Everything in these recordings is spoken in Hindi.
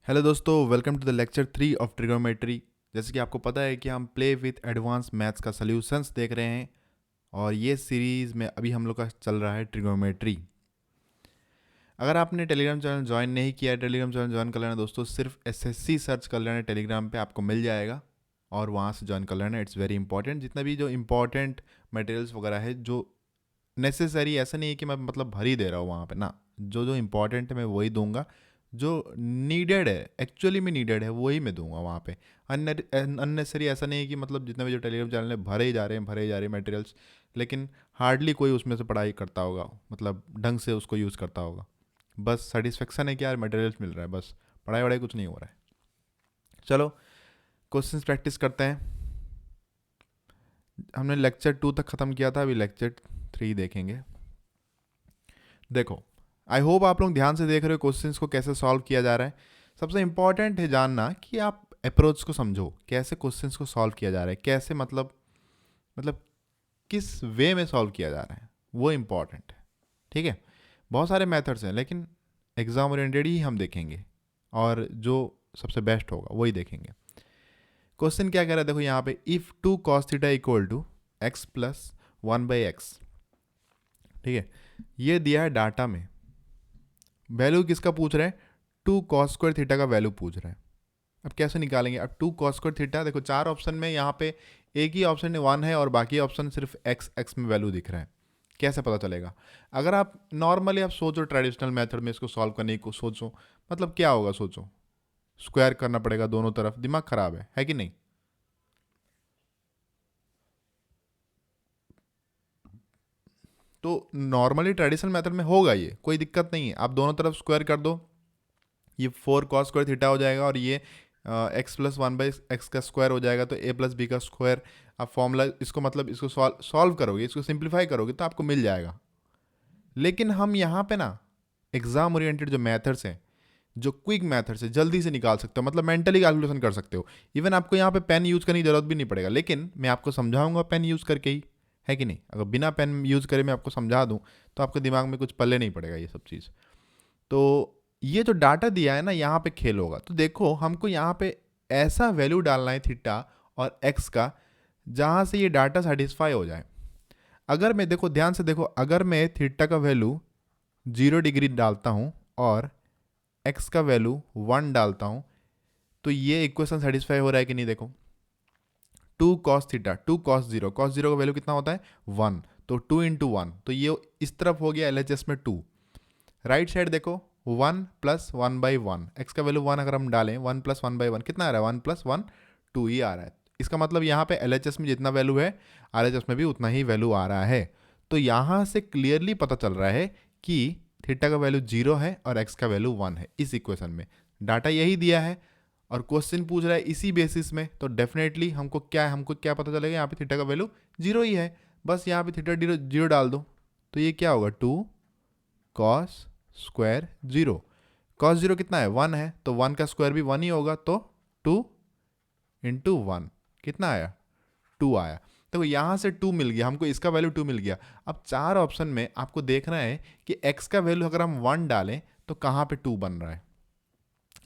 हेलो दोस्तों, welcome to the lecture 3 of trigonometry. जैसे कि आपको पता है कि हम प्ले विथ एडवांस मैथ्स का सॉल्यूशंस देख रहे हैं और ये सीरीज़ में अभी हम लोग का चल रहा है ट्रिगोनोमेट्री। अगर आपने टेलीग्राम चैनल ज्वाइन नहीं किया है, टेलीग्राम चैनल ज्वाइन कर लेना दोस्तों। सिर्फ एसएससी सर्च कर लेना टेलीग्राम पे, आपको मिल जाएगा और वहाँ से ज्वाइन कर लेना। It's very important. जितना भी जो इंपॉर्टेंट मटेरियल्स वगैरह है, जो नेसेसरी, ऐसा नहीं है कि मैं मतलब भर ही दे रहा हूँ वहाँ पे ना। जो जो इम्पोर्टेंट है मैं वही दूंगा, जो नीडेड है, एक्चुअली में नीडेड है, वही मैं दूंगा वहाँ पे। अननेसरी ऐसा नहीं है कि मतलब जितने भी जो टेलीग्राम चैनल है भरे ही जा रहे हैं मटेरियल्स, लेकिन हार्डली कोई उसमें से पढ़ाई करता होगा, मतलब ढंग से उसको यूज़ करता होगा। बस सेटिस्फेक्शन है कि यार मटेरियल्स मिल रहा है, बस पढ़ाई वढ़ाई कुछ नहीं हो रहा है। चलो क्वेश्चंस प्रैक्टिस करते हैं। हमने लेक्चर 2 तक ख़त्म किया था, अभी लेक्चर 3 देखेंगे। देखो, आई होप आप लोग ध्यान से देख रहे हो क्वेश्चंस को कैसे सॉल्व किया जा रहा है। सबसे इंपॉर्टेंट है जानना कि आप अप्रोच को समझो, कैसे क्वेश्चंस को सॉल्व किया जा रहा है, कैसे मतलब किस वे में सॉल्व किया जा रहा है, वो इंपॉर्टेंट है। ठीक है, बहुत सारे मेथड्स हैं लेकिन एग्जाम ओरिएंटेड ही हम देखेंगे और जो सबसे बेस्ट होगा वही देखेंगे। क्वेश्चन क्या कह रहा है, देखो यहाँ पे, if 2 cos θ equal to x plus 1/x। ठीक है, ये दिया है डाटा में। वैल्यू किसका पूछ रहे हैं? 2 cos² θ का वैल्यू पूछ रहा है। अब कैसे निकालेंगे? अब 2 cos²θ, देखो 4 ऑप्शन में यहाँ पे एक ही ऑप्शन में 1 है और बाकी ऑप्शन सिर्फ एक्स एक्स में वैल्यू दिख रहा है। कैसे पता चलेगा? अगर आप नॉर्मली आप सोचो, ट्रेडिशनल मेथड में इसको सॉल्व करने की सोचो, मतलब क्या होगा सोचो। स्क्वायर करना पड़ेगा दोनों तरफ, दिमाग खराब है कि नहीं? तो नॉर्मली ट्रेडिशनल मेथड में होगा, ये कोई दिक्कत नहीं है। आप दोनों तरफ स्क्वायर कर दो, ये 4 cos² θ हो जाएगा और ये एक्स प्लस 1/x का स्क्वायर हो जाएगा, तो a प्लस बी का स्क्वायर। आप फॉर्मूला इसको मतलब इसको सॉल्व करोगे, इसको सिंप्लीफाई करोगे तो आपको मिल जाएगा। लेकिन हम यहाँ पे ना एग्जाम ओरिएंटेड जो मेथड्स हैं, जो क्विक मेथड्स है, जल्दी से निकाल सकते हो, मतलब मेंटली कैलकुलेशन कर सकते हो। इवन आपको यहाँ पे पेन यूज़ करने की जरूरत भी नहीं पड़ेगा, लेकिन मैं आपको समझाऊंगा पेन यूज़ करके ही, है कि नहीं? अगर बिना पेन यूज़ करे मैं आपको समझा दूँ तो आपके दिमाग में कुछ पल्ले नहीं पड़ेगा ये सब चीज़। तो ये जो डाटा दिया है ना, यहाँ पे खेल होगा। तो देखो, हमको यहाँ पे ऐसा वैल्यू डालना है थीटा और एक्स का जहाँ से ये डाटा सेटिस्फाई हो जाए। अगर मैं, देखो ध्यान से देखो, अगर मैं थीटा का वैल्यू 0 डिग्री डालता हूँ और एक्स का वैल्यू 1 डालता हूँ, तो ये इक्वेशन सेटिस्फाई हो रहा है कि नहीं? देखो, 2 cos θ, 2 cos 0, cos 0 का वैल्यू कितना होता है? 1। तो 2 × 1, तो ये इस तरफ हो गया LHS में 2। राइट साइड देखो, 1 प्लस 1/1, एक्स का वैल्यू 1 अगर हम डालें, 1 प्लस 1/1 कितना आ रहा है? 1 प्लस 1, 2 ही आ रहा है। इसका मतलब यहाँ पे LHS में जितना वैल्यू है, RHS में भी उतना ही वैल्यू आ रहा है। तो यहाँ से क्लियरली पता चल रहा है कि थीटा का वैल्यू 0 है और एक्स का वैल्यू 1 है। इस इक्वेशन में डाटा यही दिया है और क्वेश्चन पूछ रहा है इसी बेसिस में, तो डेफिनेटली हमको क्या पता चलेगा? यहाँ पे थीटा का वैल्यू 0 ही है। बस यहाँ पे थीटा 0 डाल दो, तो ये क्या होगा? 2 cos² 0। cos 0 कितना है? 1 है, तो 1 का स्क्वायर भी 1 ही होगा, तो 2 × 1 कितना आया? 2 आया। तो यहाँ से 2 मिल गया हमको, इसका वैल्यू 2 मिल गया। अब 4 ऑप्शन में आपको देखना है कि x का वैल्यू अगर हम 1 डालें तो कहाँ पे 2 बन रहा है?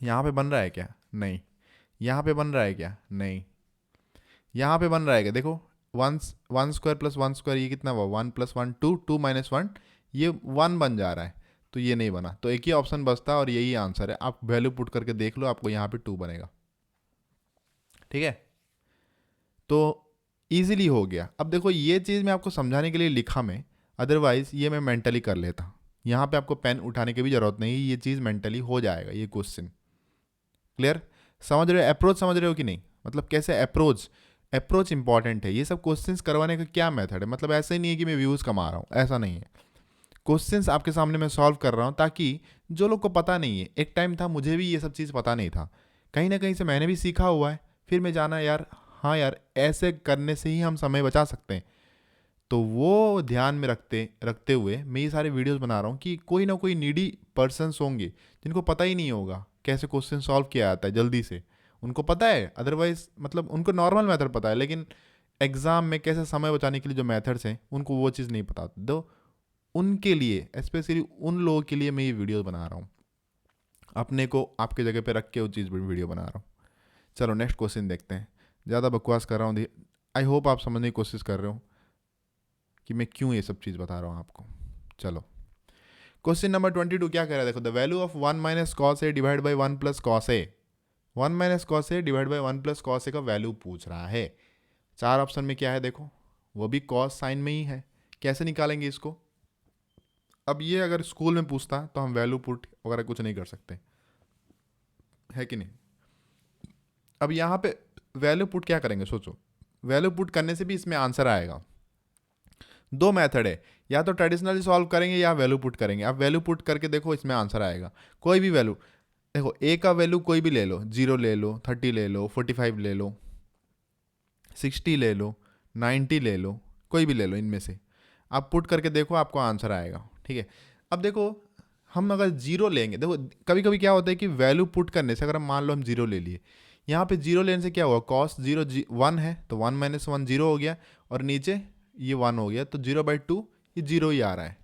यहाँ पे बन रहा है क्या? नहीं। यहाँ पे बन रहा है क्या? नहीं। यहाँ पे बन रहा है क्या? देखो, 1 स्क्वायर प्लस 1 स्क्वायर, ये कितना हुआ? 1 प्लस 1 2, 2 माइनस 1, ये 1 बन जा रहा है, तो ये नहीं बना। तो एक ही ऑप्शन बचता है और यही आंसर है। आप वैल्यू पुट करके देख लो, आपको यहाँ पे 2 बनेगा। ठीक है, तो इजीली हो गया। अब देखो, ये चीज़ मैं आपको समझाने के लिए लिखा मैं, अदरवाइज ये मैं मेंटली कर लेता। यहाँ पे आपको पेन उठाने की भी जरूरत नहीं, ये चीज़ मेंटली हो जाएगा ये क्वेश्चन। क्लियर? समझ रहे हो? अप्रोच समझ रहे हो कि नहीं? मतलब कैसे अप्रोच इंपॉर्टेंट है। ये सब क्वेश्चंस करवाने का क्या मेथड है? मतलब ऐसा ही नहीं है कि मैं व्यूज़ कमा रहा हूँ, ऐसा नहीं है। क्वेश्चंस आपके सामने मैं सॉल्व कर रहा हूँ ताकि जो लोग को पता नहीं है, एक टाइम था मुझे भी ये सब चीज़ पता नहीं था, कहीं ना कहीं से मैंने भी सीखा हुआ है, फिर मैं जाना यार, हाँ यार, ऐसे करने से ही हम समय बचा सकते हैं। तो वो ध्यान में रखते रखते हुए मैं ये सारे वीडियोस बना रहा हूँ कि कोई ना कोई नीडी पर्सन्स होंगे जिनको पता ही नहीं होगा कैसे क्वेश्चन सॉल्व किया जाता है जल्दी से। उनको पता है, अदरवाइज मतलब उनको नॉर्मल मेथड पता है, लेकिन एग्जाम में कैसे समय बचाने के लिए जो मेथड्स हैं उनको वो चीज़ नहीं पता। तो उनके लिए, स्पेशली उन लोगों के लिए मैं ये वीडियो बना रहा हूँ। अपने को आपके जगह पे रख के वो चीज़ वीडियो बना रहा हूँ। चलो नेक्स्ट क्वेश्चन देखते हैं। ज़्यादा बकवास कर रहा हूँ, आई होप आप समझने की कोशिश कर रहे हो कि मैं क्यों ये सब चीज़ बता रहा हूँ आपको। चलो क्वेश्चन नंबर 22 क्या कह रहा है, देखो the value of 1 minus cos A divide by 1 plus cos A, 1 minus cos A divide by 1 plus cos A का वैल्यू पूछ रहा है। 4 ऑप्शन में क्या है देखो, वो भी कॉस साइन में ही है। कैसे निकालेंगे इसको? अब ये अगर स्कूल में पूछता तो हम वैल्यू पुट वगैरह कुछ नहीं कर सकते, है कि नहीं। अब यहाँ पे वैल्यू पुट क्या करेंगे, सोचो। वैल्यू पुट करने से भी इसमें आंसर आएगा। दो मेथड है, या तो ट्रेडिशनली सॉल्व करेंगे या वैल्यू पुट करेंगे। आप वैल्यू पुट करके देखो, इसमें आंसर आएगा। कोई भी वैल्यू देखो, ए का वैल्यू कोई भी ले लो, 0 ले लो, 30 ले लो, 45 ले लो, 60 ले लो, 90 ले लो, कोई भी ले लो, इनमें से आप पुट करके देखो, आपको आंसर आएगा। ठीक है। अब देखो हम अगर जीरो लेंगे, देखो कभी कभी क्या होता है कि वैल्यू पुट करने से, अगर हम मान लो हम जीरो ले लिए, यहाँ पे जीरो लेने से क्या हुआ, कॉस जीरो 1 है तो 1 माइनस 1 जीरो हो गया, और नीचे ये 1 हो गया, तो 0/2 ये जीरो ही आ रहा है।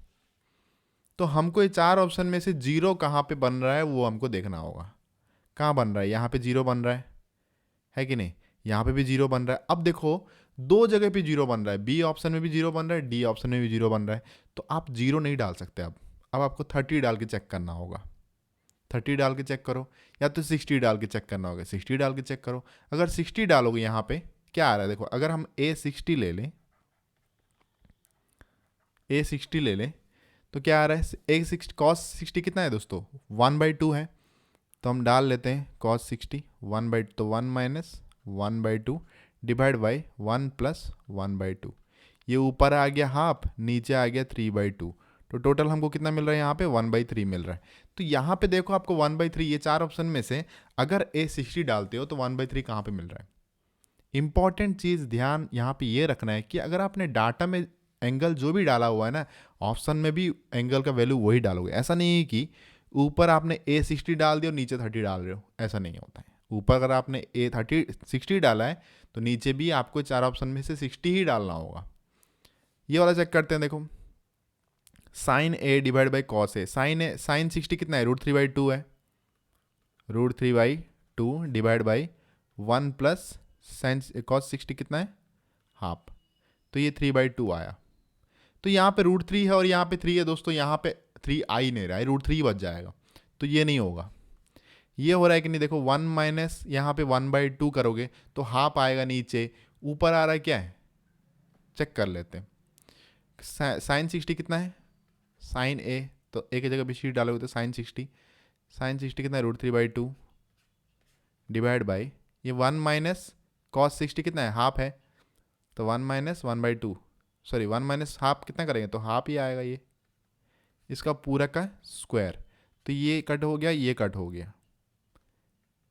तो हमको ये 4 ऑप्शन में से जीरो कहाँ पे बन रहा है वो हमको देखना होगा। कहाँ बन रहा है, यहाँ पे जीरो बन रहा है कि नहीं, यहाँ पे भी जीरो बन रहा है। अब देखो दो जगह पे जीरो बन रहा है, बी ऑप्शन में भी जीरो बन रहा है, डी ऑप्शन में भी जीरो बन रहा है, तो आप जीरो नहीं डाल सकते। अब आपको 30 डाल के चेक करना होगा, 30 डाल के चेक करो, या तो 60 डाल के चेक करना होगा, 60 डाल के चेक करो। अगर 60 डालोगे यहाँ पे क्या आ रहा है देखो, अगर हम A60 ले लें, A60 ले लें तो क्या आ रहा है, A60 कॉस 60 कितना है दोस्तों, 1/2 है, तो हम डाल लेते हैं कॉस 60 1/2, तो 1 माइनस 1/2 डिवाइड बाई 1 प्लस 1/2। ये ऊपर आ गया हाफ, नीचे आ गया 3/2, तो टोटल हमको कितना मिल रहा है यहाँ पे 1/3 मिल रहा है। तो यहाँ पे देखो आपको 1/3, ये 4 ऑप्शन में से अगर A60 डालते हो तो 1/3 कहाँ पे मिल रहा है। इंपॉर्टेंट चीज़ ध्यान यहाँ पे ये रखना है कि अगर आपने डाटा में एंगल जो भी डाला हुआ है ना, ऑप्शन में भी एंगल का वैल्यू वही डालोगे। ऐसा नहीं है कि ऊपर आपने A60 डाल दिया और नीचे 30 डाल रहे हो, ऐसा नहीं होता है। ऊपर अगर आपने A60 डाला है तो नीचे भी आपको 4 ऑप्शन में से 60 ही डालना होगा। ये वाला चेक करते हैं, देखो sine A divide by cos A, sine 60 कितना है, √3/2 है, √3/2 divide by 1 plus sine cos 60 कितना है, हाफ, तो ये 3/2 आया। तो यहाँ पे √3 है और यहाँ पे 3 है दोस्तों, यहाँ पे 3 आ ही नहीं रहा है, √3 बच जाएगा, तो ये नहीं होगा। ये हो रहा है कि नहीं, देखो 1 माइनस यहाँ पे 1/2 करोगे तो हाफ आएगा नीचे, ऊपर आ रहा है क्या है, चेक कर लेते हैं। साइन 60 कितना है, साइन ए, तो एक जगह भी शीट डालोगे तो साइन 60 कितना है, √3/2 डिवाइड बाई ये 1 माइनस कॉस 60 कितना है, हाफ है, तो 1 माइनस 1/2, सॉरी 1 माइनस हाफ कितना करेंगे तो हाफ ही आएगा, ये इसका पूरा का स्क्वायर, तो ये कट हो गया, ये कट हो गया,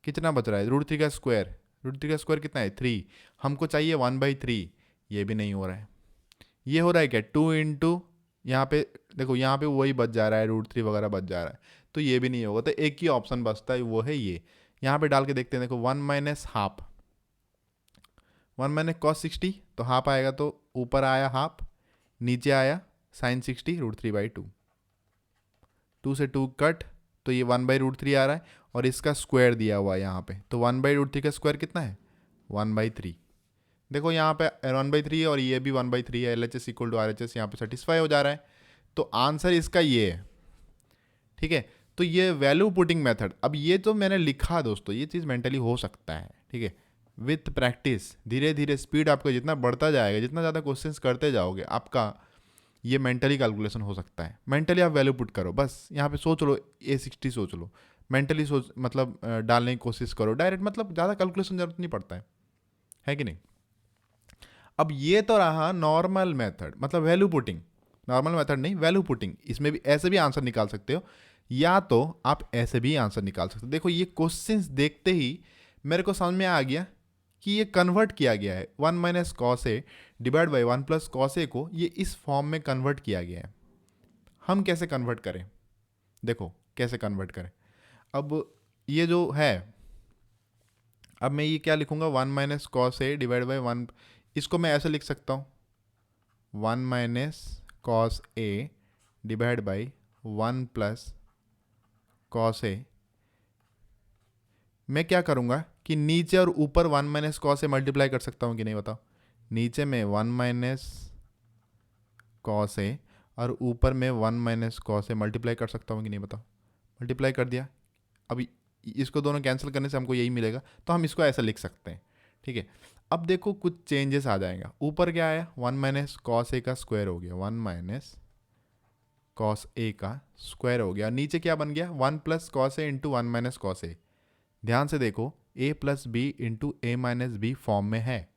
कितना बच रहा है, √3 का स्क्वायर, √3 का स्क्वायर कितना है 3, हमको चाहिए 1/3, ये भी नहीं हो रहा है। ये हो रहा है क्या 2 इंटू, यहाँ पे देखो यहाँ पे वही बच जा रहा है, √3 वगैरह बच जा रहा है, तो ये भी नहीं होगा। तो एक ही ऑप्शन बचता है, वो है ये। यहाँ पे डाल के देखते हैं, देखो 1 माइनस हाफ, 1 माइनस कॉस 60, तो हाफ आएगा, तो ऊपर आया हाफ, नीचे आया साइन 60 √3/2, 2 से 2 कट, तो ये 1/√3 आ रहा है, और इसका स्क्वायर दिया हुआ है यहाँ पे, तो 1/√3 का स्क्वायर कितना है 1/3। देखो यहाँ पे 1/3 है और ये भी 1/3 है, LHS इक्वल टू RHS यहाँ पे सेटिस्फाई हो जा रहा है, तो आंसर इसका ये है। ठीक है, तो ये वैल्यू पुटिंग मेथड, अब ये तो मैंने लिखा दोस्तों, ये चीज़ मेंटली हो सकता है। ठीक है, विथ प्रैक्टिस धीरे धीरे स्पीड आपका जितना बढ़ता जाएगा, जितना ज़्यादा क्वेश्चंस करते जाओगे, आपका ये मेंटली कैलकुलेशन हो सकता है। मेंटली आप वैल्यू पुट करो, बस यहाँ पे सोच लो, A60 सोच लो, मेंटली सोच, मतलब डालने की कोशिश करो डायरेक्ट, मतलब ज़्यादा कैलकुलेशन जरूरत नहीं पड़ता है कि नहीं। अब ये तो रहा नॉर्मल मेथड, मतलब वैल्यू पुटिंग, नॉर्मल मेथड नहीं वैल्यू पुटिंग। इसमें भी ऐसे भी आंसर निकाल सकते हो, या तो आप ऐसे भी आंसर निकाल सकते हो। देखो ये क्वेश्चंस देखते ही मेरे को समझ में आ गया कि ये कन्वर्ट किया गया है, 1 minus cos A divide by 1 plus cos A को ये इस फॉर्म में कन्वर्ट किया गया है। हम कैसे कन्वर्ट करें, देखो कैसे कन्वर्ट करें। अब ये जो है, अब मैं ये क्या लिखूंगा, 1 minus cos A divide by 1, इसको मैं ऐसे लिख सकता हूँ, 1 minus cos A divide by 1 plus cos A, मैं क्या करूँगा कि नीचे और ऊपर 1 माइनस कॉस से मल्टीप्लाई कर सकता हूँ कि नहीं बताओ। नीचे में 1 माइनस कॉस ए और ऊपर में 1 माइनस कॉस से मल्टीप्लाई कर सकता हूँ कि नहीं बताओ। मल्टीप्लाई कर दिया। अभी इसको दोनों कैंसिल करने से हमको यही मिलेगा, तो हम इसको ऐसा लिख सकते हैं। ठीक है, अब देखो कुछ चेंजेस आ जाएगा। ऊपर क्या आया, 1 माइनस कॉस ए का स्क्वायर हो गया, 1 माइनस कॉस ए का स्क्वायर हो गया। नीचे क्या बन गया, 1 प्लस कॉस ए इंटू 1 माइनस कॉस ए। ध्यान से देखो, ए plus b into a minus B form में है।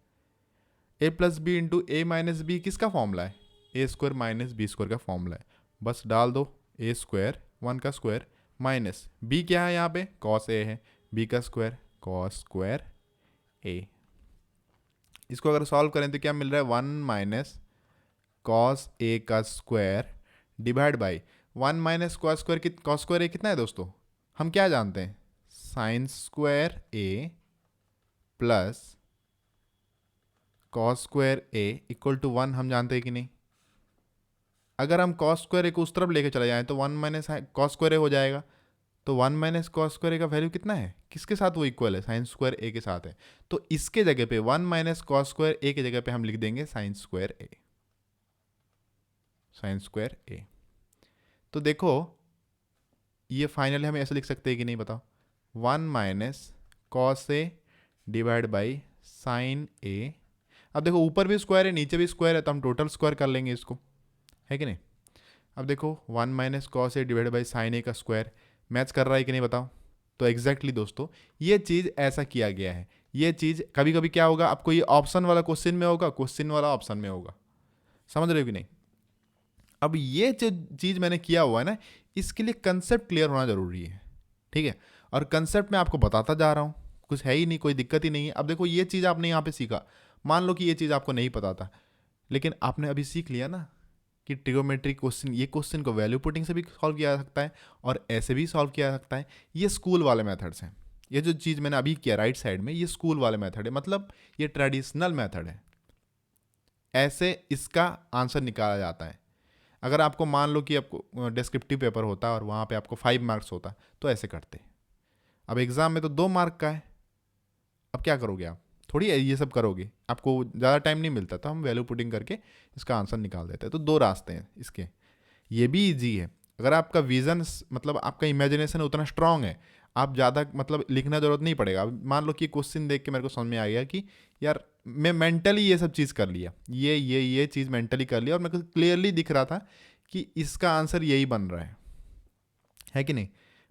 A plus b into a minus B किसका फॉर्मूला है, a square minus b square का फॉर्मूला है। बस डाल दो, ए स्क्वायर 1 का स्क्वायर माइनस बी क्या है यहाँ पे, कॉस ए है, बी का स्क्वायर कॉस स्क्वायर ए। इसको अगर सॉल्व करें तो क्या मिल रहा है, 1 माइनस कॉस ए का square divide by 1 minus cos square. Cos square A कितना है दोस्तों, हम क्या जानते हैं, sine square A plus cos square A equal to 1 हम जानते हैं कि नहीं। अगर हम कॉस स्क्वायर ए को उस तरफ लेके चले जाएं तो 1 माइनस कॉस स्क्वायर ए हो जाएगा। तो 1 माइनस कॉस स्क्वायर ए का वैल्यू कितना है, किसके साथ वो इक्वल है, साइन स्क्वायर ए के साथ है। तो इसके जगह पे 1 माइनस कॉस स्क्वायर ए की जगह पे हम लिख देंगे साइन स्क्वायर ए, साइन स्क्वायर ए। तो देखो ये फाइनली हम ऐसे लिख सकते हैं कि नहीं बताओ, 1 minus cos A divide by sine A. अब देखो ऊपर भी स्क्वायर है नीचे भी स्क्वायर है, तो हम टोटल स्क्वायर कर लेंगे इसको, है कि नहीं। अब देखो 1 minus cos A divide by sine a का स्क्वायर मैच कर रहा है कि नहीं बताओ। तो एग्जैक्टली दोस्तों ये चीज़ ऐसा किया गया है। ये चीज़ कभी कभी क्या होगा, आपको ये ऑप्शन वाला क्वेश्चन में होगा, क्वेश्चन वाला ऑप्शन में होगा, समझ रहे हो कि नहीं। अब ये जो चीज़ मैंने किया हुआ है ना, इसके लिए कंसेप्ट क्लियर होना जरूरी है, ठीक है। और कंसेप्ट मैं आपको बताता जा रहा हूँ, कुछ है ही नहीं, कोई दिक्कत ही नहीं है। अब देखो ये चीज़ आपने यहाँ पे सीखा, मान लो कि ये चीज़ आपको नहीं पता था, लेकिन आपने अभी सीख लिया ना कि ट्रिगोमेट्री क्वेश्चन, ये क्वेश्चन को वैल्यू पुटिंग से भी सॉल्व किया जा सकता है और ऐसे भी सॉल्व किया जा सकता है। ये स्कूल वाले मेथड्स हैं। ये जो चीज़ मैंने अभी किया राइट साइड में, ये स्कूल वाले मेथड है, मतलब ये ट्रेडिशनल मेथड है। ऐसे इसका आंसर निकाला जाता है। अगर आपको मान लो कि आपको डिस्क्रिप्टिव पेपर होता है और वहाँ पे आपको 5 मार्क्स होता तो ऐसे करते। अब एग्ज़ाम में तो 2 मार्क का है, अब क्या करोगे आप, थोड़ी ये सब करोगे, आपको ज़्यादा टाइम नहीं मिलता, तो हम वैल्यू पुटिंग करके इसका आंसर निकाल देते हैं। तो 2 रास्ते हैं इसके, ये भी ईजी है। अगर आपका विजन मतलब आपका इमेजिनेशन उतना स्ट्रांग है, आप ज़्यादा मतलब लिखना जरूरत नहीं पड़ेगा। अब मान लो कि क्वेश्चन देख के मेरे को समझ में आ गया कि यार मैं मेंटली ये सब चीज़ कर लिया, ये चीज़ मेंटली कर लिया और मेरे को क्लियरली दिख रहा था कि इसका आंसर यही बन रहा है कि नहीं।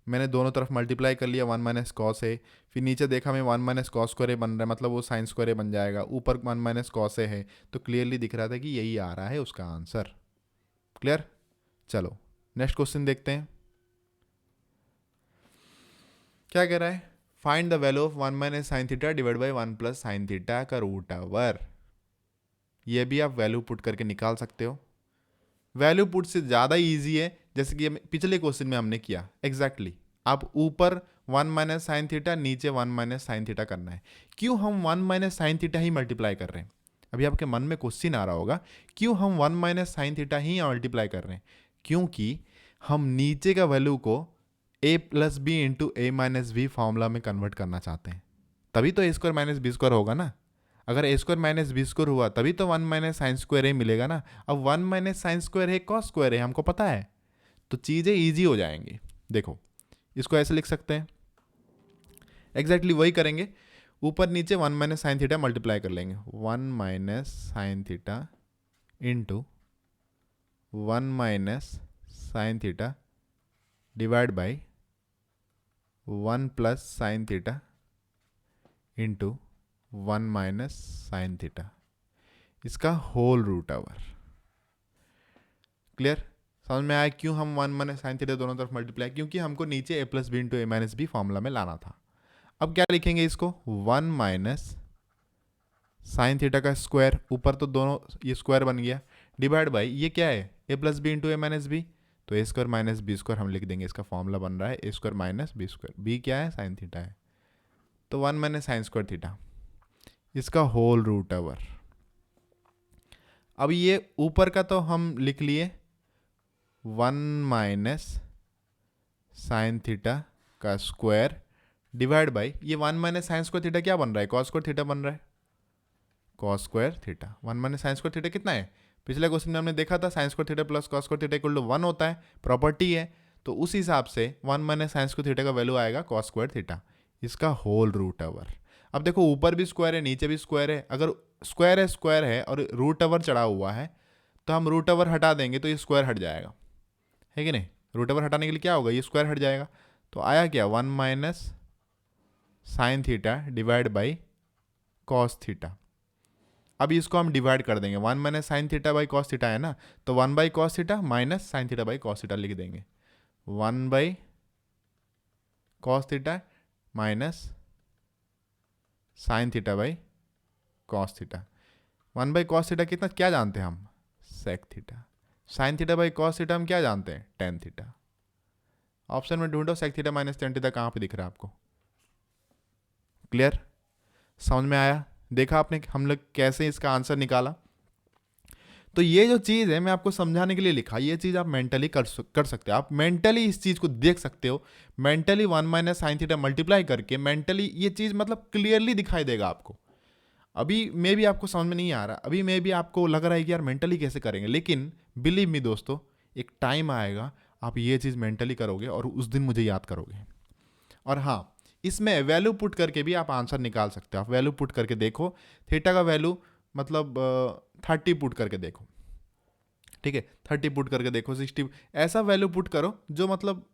मैंने दोनों तरफ मल्टीप्लाई कर लिया, 1 माइनस कॉस ए, फिर नीचे देखा मैं 1 माइनस कॉस स्क्वायर ए बन रहा है, मतलब वो साइन स्क्वायर ए बन जाएगा, ऊपर 1 माइनस कॉस ए है, तो क्लियरली दिख रहा था कि यही आ रहा है उसका आंसर। क्लियर। चलो नेक्स्ट क्वेश्चन देखते हैं, क्या कह रहा है, find the value of 1 minus sine theta divide by 1 plus sign theta का रूट ओवर। ये भी आप वैल्यू पुट करके निकाल सकते हो। वैल्यू पुट से ज़्यादा ईजी है, जैसे कि पिछले क्वेश्चन में हमने किया एग्जैक्टली। आप ऊपर 1 माइनस साइन थीटा, नीचे 1 माइनस साइन थीटा करना है। क्यों हम 1 माइनस साइन थीटा ही मल्टीप्लाई कर रहे हैं, अभी आपके मन में क्वेश्चन आ रहा होगा, क्यों हम 1 माइनस साइन थीटा ही मल्टीप्लाई कर रहे हैं। क्योंकि हम नीचे का वैल्यू को ए plus b into a minus B formula में कन्वर्ट करना चाहते हैं, तभी तो a square minus b square होगा ना। अगर ए स्क्वायर माइनस बी स्क्वायर हुआ तभी तो 1 माइनस साइन स्क्वायर ए मिलेगा ना। अब 1 माइनस साइन स्क्वायर है कॉस स्क्वायर है, हमको पता है, तो चीज़ें ईजी हो जाएंगी। देखो इसको ऐसे लिख सकते हैं, एग्जैक्टली वही करेंगे, ऊपर नीचे 1 माइनस साइन थीटा मल्टीप्लाई कर लेंगे, 1 minus sine theta into 1 minus sine theta divide by 1 plus sine theta into 1 minus sine theta, इसका होल रूट ओवर। क्लियर, समझ में आया क्यों हम 1 माइनस साइन थीटा दोनों तरफ मल्टीप्लाई, क्योंकि हमको नीचे ए plus b into a minus B formula में लाना था। अब क्या लिखेंगे इसको, 1 माइनस साइन थीटा का स्क्वायर, ऊपर तो दोनों ये स्क्वायर बन गया, डिवाइड बाई ये क्या है a plus b into a minus b, तो a square minus b square हम लिख देंगे, इसका फॉर्मूला बन रहा है a square minus b square, b क्या है साइन थीटा है, तो 1 माइनस साइन स्क्वायर थीटा, इसका होल रूट ओवर। अब ये ऊपर का तो हम लिख लिए 1 माइनस साइन थीटा का स्क्वायर डिवाइड बाई ये 1 माइनस साइन स्क्वायर थीटा क्या बन रहा है, कॉस स्क्वायर थीटा बन रहा है, cos square theta. 1 minus sine square theta कितना है, पिछले क्वेश्चन में हमने देखा था sine square theta plus cos square theta equal to 1 होता है, प्रॉपर्टी है। तो उस हिसाब से 1 माइनस साइन स्क्वायर थीटा का वैल्यू आएगा कॉस स्क्वायर थीटा, इसका होल रूट ओवर। अब देखो ऊपर भी स्क्वायर है नीचे भी स्क्वायर है, अगर स्क्वायर है और रूट ओवर चढ़ा हुआ है तो हम रूट ओवर हटा देंगे तो ये स्क्वायर हट जाएगा, है कि नहीं। रूट ओवर हटाने के लिए क्या होगा, ये स्क्वायर हट जाएगा। तो आया क्या 1 minus sine theta divide by cos theta. अब इसको हम डिवाइड कर देंगे, 1 minus sine theta by cos theta है ना, तो 1 by cos theta minus sine theta by cos theta लिख देंगे। 1 by cos theta minus sine theta by cos theta. 1 by cos theta कितना क्या जानते हैं हम, sec theta. Sine theta by cos theta हम क्या जानते हैं, टेन थीटा। ऑप्शन में ढूंढो sec theta minus tan theta कहाँ पे दिख रहा है आपको। क्लियर, समझ में आया, देखा आपने हम लोग कैसे इसका आंसर निकाला। तो ये जो चीज़ है मैं आपको समझाने के लिए लिखा, ये चीज़ आप मेंटली कर सकते हो, आप मेंटली इस चीज़ को देख सकते हो। Mentally 1 minus sine theta multiply करके मेंटली ये चीज़ मतलब क्लियरली दिखाई देगा आपको। अभी मे भी आपको समझ में नहीं आ रहा, अभी मे भी आपको लग रहा है कि यार मेंटली कैसे करेंगे, लेकिन बिलीव मी दोस्तों एक टाइम आएगा आप ये चीज़ मेंटली करोगे और उस दिन मुझे याद करोगे। और हाँ, इसमें वैल्यू पुट करके भी आप आंसर निकाल सकते हो। आप वैल्यू पुट करके देखो, थीटा का वैल्यू मतलब 30 पुट करके देखो, ठीक है, 30 पुट करके देखो, 60 ऐसा वैल्यू पुट करो जो मतलब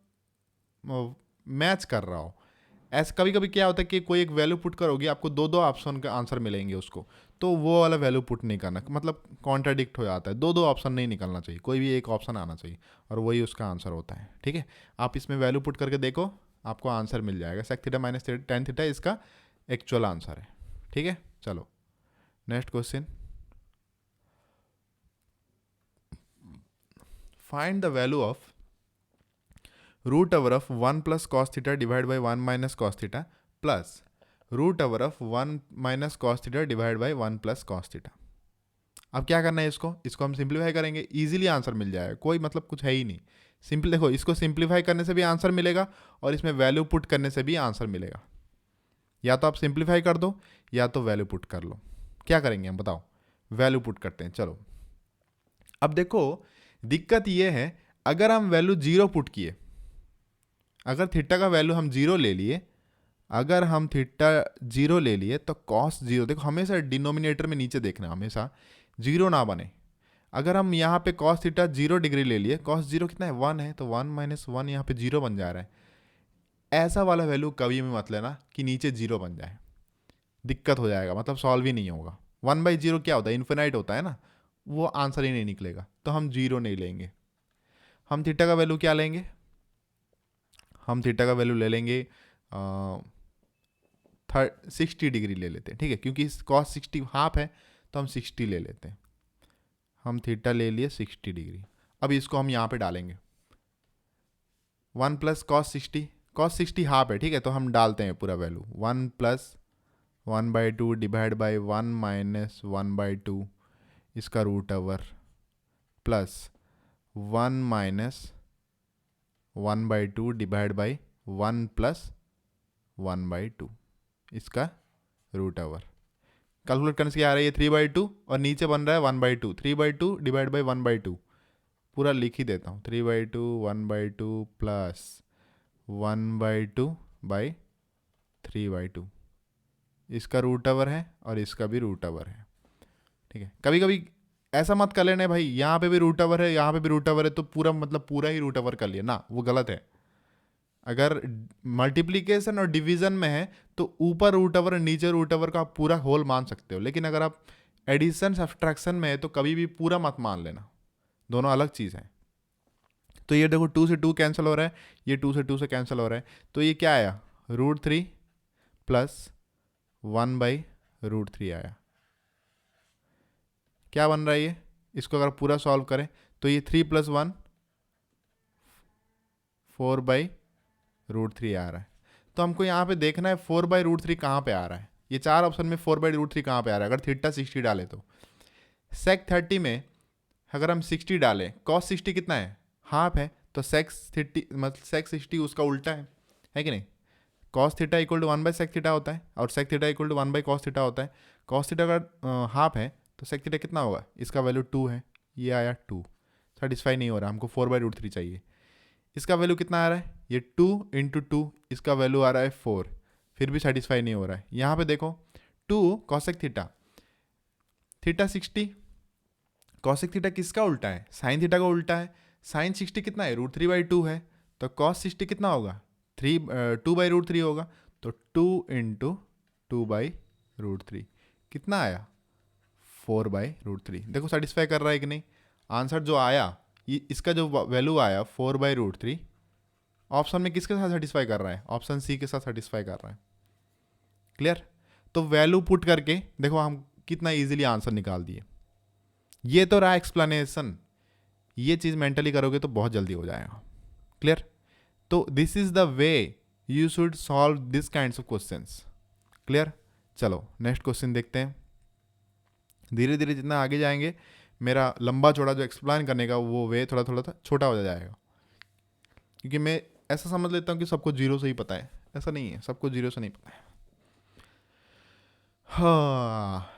मैच कर रहा हो। ऐसा कभी कभी क्या होता है कि कोई एक वैल्यू पुट करोगे आपको दो दो ऑप्शन का आंसर मिलेंगे उसको, तो वो वाला वैल्यू पुट नहीं करना, मतलब कॉन्ट्राडिक्ट हो जाता है। दो दो ऑप्शन नहीं निकलना चाहिए, कोई भी एक ऑप्शन आना चाहिए और वही उसका आंसर होता है, ठीक है। आप इसमें वैल्यू पुट करके देखो, आपको आंसर मिल जाएगा। Sec theta minus tan theta इसका एक्चुअल आंसर है, ठीक है। चलो next question, find the value of root over of 1 plus cos theta divide by 1 minus cos theta plus root over of 1 minus cos theta divide by 1 plus cos theta. अब क्या करना है, इसको हम सिंप्लीफाई करेंगे, इजीली आंसर मिल जाएगा, कोई मतलब कुछ है ही नहीं। सिंपल देखो, इसको सिंप्लीफाई करने से भी आंसर मिलेगा और इसमें वैल्यू पुट करने से भी आंसर मिलेगा। या तो आप सिंप्लीफाई कर दो या तो वैल्यू पुट कर लो। क्या करेंगे हम बताओ, वैल्यू पुट करते हैं। चलो अब देखो दिक्कत ये है, अगर हम वैल्यू जीरो पुट किए, अगर थीटा का वैल्यू हम जीरो ले लिए, अगर हम थीटा जीरो ले लिए तो कॉस जीरो, देखो हमेशा डिनोमिनेटर में नीचे देखना, हमेशा जीरो ना बने। अगर हम यहाँ पे कॉस थीटा 0 डिग्री ले लिए, कॉस जीरो कितना है 1 है, तो 1 माइनस 1 यहाँ पे 0 बन जा रहा है। ऐसा वाला वैल्यू कभी भी मत लेना कि नीचे 0 बन जाए, दिक्कत हो जाएगा, मतलब सॉल्व ही नहीं होगा। 1/0 क्या होता है, इन्फिनाइट होता है ना, वो आंसर ही नहीं निकलेगा। तो हम 0 नहीं लेंगे, हम थीटा का वैल्यू क्या लेंगे, हम थीटा का वैल्यू ले लेंगे 60 डिग्री ले लेते हैं, ठीक है, क्योंकि कॉस 60 हाफ है तो हम 60 ले लेते हैं। हम थीटा ले लिए 60 डिग्री। अब इसको हम यहाँ पे डालेंगे, 1 प्लस कॉस 60 हाफ है, ठीक है, तो हम डालते हैं पूरा value 1 plus 1/2 divide by 1 minus 1/2 इसका root over plus 1 minus 1/2 divide by 1 plus 1/2 इसका रूट ओवर। कैलकुलेट करने से क्या आ रहा है, ये 3/2 और नीचे बन रहा है 1/2, 3/2 डिवाइड बाई 1/2 पूरा लिख ही देता हूँ, 3/2 1/2 प्लस 1/2 बाई 3/2 इसका रूट ओवर है और इसका भी रूट ओवर है, ठीक है। कभी कभी ऐसा मत कर लेना भाई, यहाँ पे भी रूट ओवर है यहाँ पे भी रूट ओवर है तो पूरा मतलब पूरा ही रूट ओवर कर लिया ना, वो गलत है। अगर मल्टीप्लिकेशन और डिवीजन में है तो ऊपर रूट ओवर और नीचे रूट ओवर का आप पूरा होल मान सकते हो, लेकिन अगर आप एडिशन सब्ट्रैक्शन में है तो कभी भी पूरा मत मान लेना, दोनों अलग चीज़ है। तो ये देखो 2 से 2 कैंसिल हो रहा है, ये 2 से 2 से कैंसिल हो रहा है, तो ये क्या आया √3 प्लस 1/√3 आया। क्या बन रहा है ये, इसको अगर पूरा सॉल्व करें तो ये 3 + 1 4/√3 आ रहा है। तो हमको यहाँ पे देखना है 4/√3 कहाँ पे आ रहा है, ये चार ऑप्शन में 4/√3 कहाँ पे आ रहा है। अगर थीटा 60 डाले तो सेक 30 में अगर हम 60 डालें, कॉस 60 कितना है हाफ है, तो सेक 30 मतलब सेक 60 उसका उल्टा है कि नहीं, cos theta equal to 1 by sec theta होता है और sec theta equal to 1 by cos theta होता है। कॉस थीटा का हाफ है तो सेक थीटा कितना होगा, इसका वैल्यू 2 है, ये आया 2, सेटिस्फाई नहीं हो रहा, हमको 4/√3 चाहिए। इसका वैल्यू कितना आ रहा है, ये 2 इंटू 2, इसका वैल्यू आ रहा है 4, फिर भी सेटिस्फाई नहीं हो रहा है। यहाँ पे देखो 2 cosec theta, theta 60, cosec theta किसका उल्टा है, साइन थीटा का उल्टा है। साइन 60 कितना है, √3/2 है, तो कॉस 60 कितना होगा, 2/√3 होगा, तो 2 इंटू 2/√3 कितना आया, 4/√3। देखो सेटिस्फाई कर रहा है कि नहीं, आंसर जो आया इसका जो वैल्यू आया 4/√3 ऑप्शन में किसके साथ सेटिस्फाई कर रहा है, ऑप्शन सी के साथ सेटिस्फाई कर रहा है। क्लियर। तो वैल्यू पुट करके देखो हम कितना इजीली आंसर निकाल दिए। ये तो रहा एक्सप्लेनेशन, ये चीज़ मेंटली करोगे तो बहुत जल्दी हो जाएगा। क्लियर। तो this is the way you should solve this kinds of questions. Clear. चलो नेक्स्ट क्वेश्चन देखते हैं। धीरे धीरे जितना आगे जाएंगे मेरा लंबा चौड़ा जो एक्सप्लेन करने का वो वे थोड़ा थोड़ा छोटा हो जाएगा, क्योंकि मैं ऐसा समझ लेता हूँ कि सबको जीरो से ही पता है, ऐसा नहीं है, सबको जीरो से नहीं पता है। हाँ,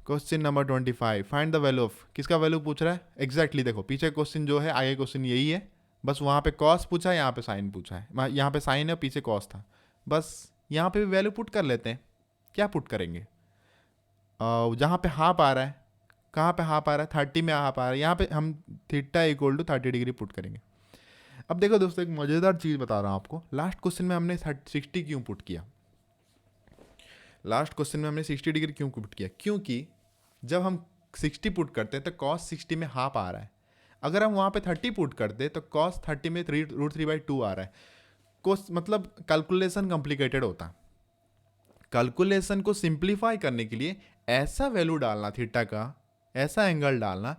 question number 25, find the value of, किसका वैल्यू पूछ रहा है एग्जैक्टली देखो पीछे क्वेश्चन जो है, आगे क्वेश्चन यही है, बस वहाँ पे कॉस पूछा है, यहाँ पे साइन पूछा है, यहाँ पे साइन है पीछे कॉस था, बस यहाँ पे भी वैल्यू पुट कर लेते हैं। क्या पुट करेंगे, जहाँ पे हाफ आ रहा है, कहाँ पे हाफ आ रहा है, 30 में हाफ आ रहा है, यहाँ पे हम theta equal to 30 degree put करेंगे। अब देखो दोस्तों एक मज़ेदार चीज़ बता रहा हूँ आपको, लास्ट क्वेश्चन में हमने 60 क्यों पुट किया, लास्ट क्वेश्चन में हमने 60 डिग्री क्यों पुट किया, क्योंकि जब हम 60 पुट करते हैं तो कॉस 60 में हाफ आ रहा है, अगर हम वहाँ पे 30 पुट करते तो कॉस 30 में √3/2 आ रहा है। मतलब कैलकुलेशन कॉम्प्लिकेटेड होता है, कैलकुलेशन को सिंप्लीफाई करने के लिए ऐसा वैल्यू डालना थीटा का, ऐसा एंगल डालना